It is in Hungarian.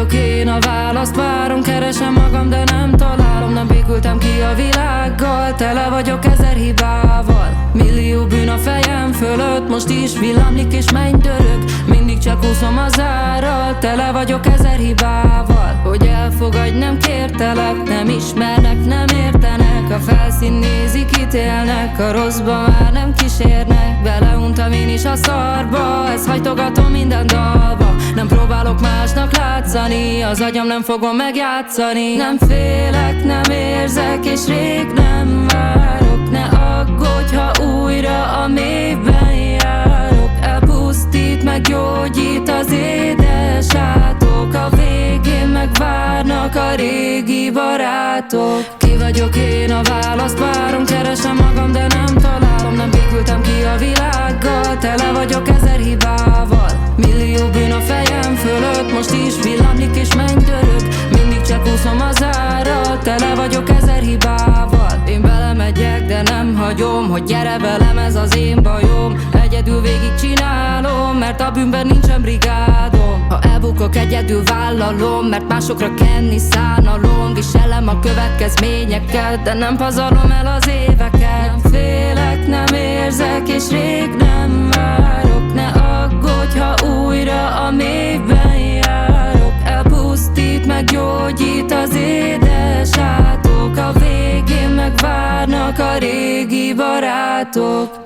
vagyok én, a választ várom. Keresem magam, de nem találom. Nem békültem ki a világgal, tele vagyok ezer hibával. Millió bűn a fejem fölött, most is villamlik és mennydörög. Mindig csak úszom az árral, tele vagyok ezer hibával. Hogy elfogadj, nem kértelek, nem ismernek, nem értenek. A felszín nézik, ítélnek, a rosszba már nem kísérnek. Beleuntam én is a szarba, ezt hajtogatom minden dalba. Nem próbálok másnak látszani, az agyam nem fogom megjátszani. Nem félek, nem érzek, és rég nem várok. Ne aggódj, ha újra a mélyben járok. Elpusztít, meggyógyít az édes átok. A végén megvárnak a régi barátok. Ki vagyok én, a választ várom. Keresem magam, de nem találom. Nem békültem ki a világgal, tele vagyok ezer hibával. Millió bűn a fejem fölött, most is villamlik és mennydörög. Mindig csak úszom az árral, tele vagyok ezer hibával. Én belemegyek, de nem hagyom, hogy gyere velem, ez az én bajom. Egyedül végig csinálom, mert a bűnben nincsen brigádom. Ha elbukok, egyedül vállalom, mert másokra kenni szánalom. Viselem a következményekkel, de nem pazarlom el az éveket. Nem félek, nem érzek, és rég nem várok. Ne aggódj, ha újra a mélyben járok. Elpusztít, meggyógyít az édes átok. A végén megvárnak a régi barátok.